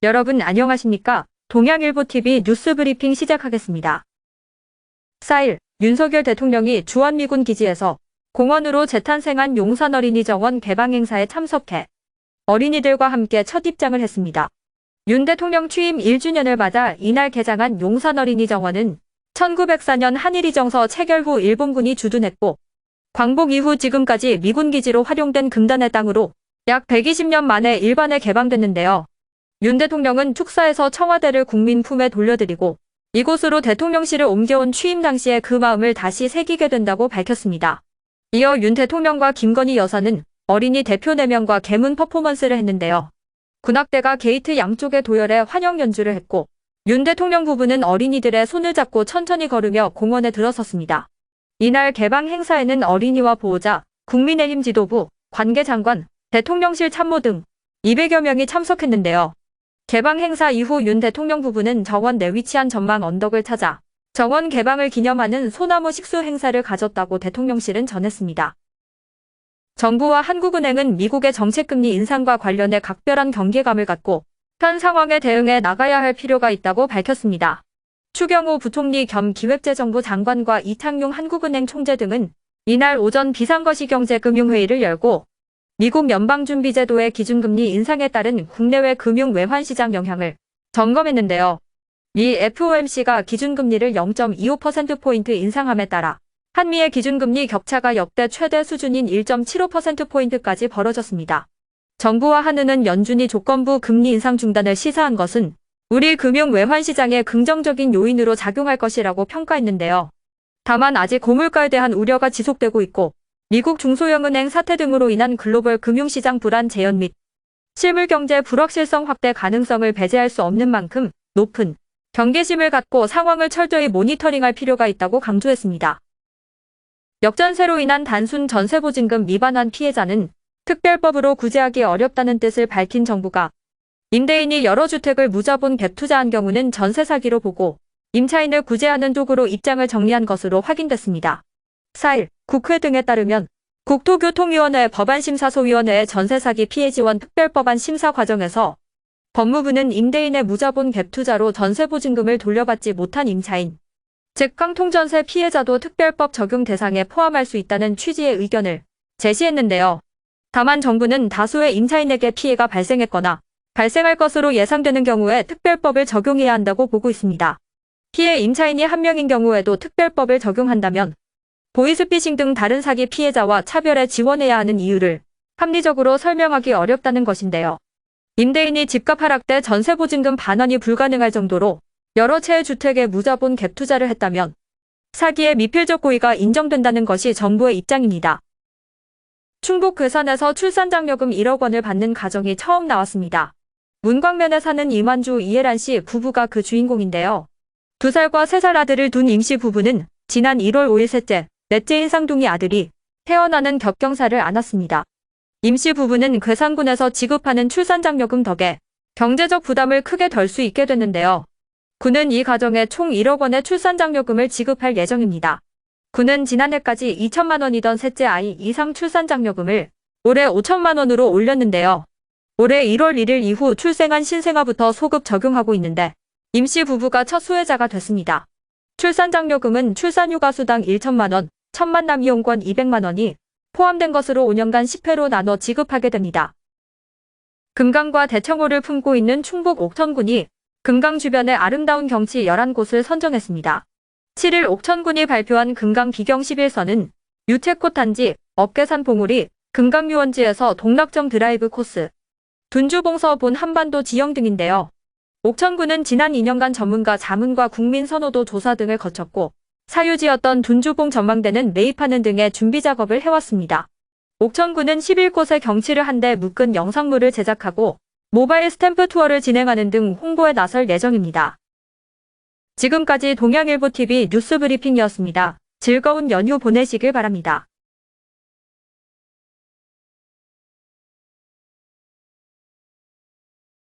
여러분 안녕하십니까? 동양일보TV 뉴스브리핑 시작하겠습니다. 4일 윤석열 대통령이 주한미군 기지에서 공원으로 재탄생한 용산어린이 정원 개방 행사에 참석해 어린이들과 함께 첫 입장을 했습니다. 윤 대통령 취임 1주년을 맞아 이날 개장한 용산어린이 정원은 1904년 한일이정서 체결 후 일본군이 주둔했고 광복 이후 지금까지 미군 기지로 활용된 금단의 땅으로 약 120년 만에 일반에 개방됐는데요. 윤 대통령은 축사에서 청와대를 국민 품에 돌려드리고 이곳으로 대통령실을 옮겨온 취임 당시에 그 마음을 다시 새기게 된다고 밝혔습니다. 이어 윤 대통령과 김건희 여사는 어린이 대표 4명과 개문 퍼포먼스를 했는데요. 군악대가 게이트 양쪽에 도열해 환영 연주를 했고 윤 대통령 부부는 어린이들의 손을 잡고 천천히 걸으며 공원에 들어섰습니다. 이날 개방 행사에는 어린이와 보호자, 국민의힘 지도부, 관계장관, 대통령실 참모 등 200여 명이 참석했는데요. 개방 행사 이후 윤 대통령 부부는 정원 내 위치한 전망 언덕을 찾아 정원 개방을 기념하는 소나무 식수 행사를 가졌다고 대통령실은 전했습니다. 정부와 한국은행은 미국의 정책금리 인상과 관련해 각별한 경계감을 갖고 현 상황에 대응해 나가야 할 필요가 있다고 밝혔습니다. 추경호 부총리 겸 기획재정부 장관과 이창용 한국은행 총재 등은 이날 오전 비상거시경제금융회의를 열고 미국 연방준비제도의 기준금리 인상에 따른 국내외 금융 외환시장 영향을 점검했는데요. 미 FOMC가 기준금리를 0.25%포인트 인상함에 따라 한미의 기준금리 격차가 역대 최대 수준인 1.75%포인트까지 벌어졌습니다. 정부와 한은은 연준이 조건부 금리 인상 중단을 시사한 것은 우리 금융 외환시장에 긍정적인 요인으로 작용할 것이라고 평가했는데요. 다만 아직 고물가에 대한 우려가 지속되고 있고 미국 중소형은행 사태 등으로 인한 글로벌 금융시장 불안 재현 및 실물경제 불확실성 확대 가능성을 배제할 수 없는 만큼 높은 경계심을 갖고 상황을 철저히 모니터링할 필요가 있다고 강조했습니다. 역전세로 인한 단순 전세보증금 위반한 피해자는 특별법으로 구제하기 어렵다는 뜻을 밝힌 정부가 임대인이 여러 주택을 무자본 갭 투자한 경우는 전세 사기로 보고 임차인을 구제하는 쪽으로 입장을 정리한 것으로 확인됐습니다. 4일 국회 등에 따르면 국토교통위원회 법안심사소위원회의 전세사기 피해 지원 특별법안 심사 과정에서 법무부는 임대인의 무자본 갭 투자로 전세보증금을 돌려받지 못한 임차인, 즉 깡통전세 피해자도 특별법 적용 대상에 포함할 수 있다는 취지의 의견을 제시했는데요. 다만 정부는 다수의 임차인에게 피해가 발생했거나 발생할 것으로 예상되는 경우에 특별법을 적용해야 한다고 보고 있습니다. 피해 임차인이 1명인 경우에도 특별법을 적용한다면 보이스피싱 등 다른 사기 피해자와 차별해 지원해야 하는 이유를 합리적으로 설명하기 어렵다는 것인데요. 임대인이 집값 하락 때 전세보증금 반환이 불가능할 정도로 여러 채의 주택에 무자본 갭 투자를 했다면 사기의 미필적 고의가 인정된다는 것이 정부의 입장입니다. 충북 괴산에서 출산장려금 1억 원을 받는 가정이 처음 나왔습니다. 문광면에 사는 이만주 이혜란 씨 부부가 그 주인공인데요. 2살과 3살 아들을 둔 임씨 부부는 지난 1월 5일 넷째인 쌍둥이 아들이 태어나는 격경사를 안았습니다. 임씨 부부는 괴산군에서 지급하는 출산장려금 덕에 경제적 부담을 크게 덜 수 있게 됐는데요. 군은 이 가정에 총 1억 원의 출산장려금을 지급할 예정입니다. 군은 지난해까지 2천만 원이던 셋째 아이 이상 출산장려금을 올해 5천만 원으로 올렸는데요. 올해 1월 1일 이후 출생한 신생아부터 소급 적용하고 있는데 임씨 부부가 첫 수혜자가 됐습니다. 출산장려금은 출산휴가수당 1천만 원, 천만남 이용권 200만 원이 포함된 것으로 5년간 10회로 나눠 지급하게 됩니다. 금강과 대청호를 품고 있는 충북 옥천군이 금강 주변의 아름다운 경치 11곳을 선정했습니다. 7일 옥천군이 발표한 금강 비경 11선은 유채꽃 단지, 업계산 봉우리, 금강유원지에서 동락정 드라이브 코스, 둔주봉서 본 한반도 지형 등인데요. 옥천군은 지난 2년간 전문가 자문과 국민 선호도 조사 등을 거쳤고 사유지였던 둔주봉 전망대는 매입하는 등의 준비 작업을 해왔습니다. 옥천군은 11곳의 경치를 한데 묶은 영상물을 제작하고 모바일 스탬프 투어를 진행하는 등 홍보에 나설 예정입니다. 지금까지 동양일보TV 뉴스브리핑이었습니다. 즐거운 연휴 보내시길 바랍니다.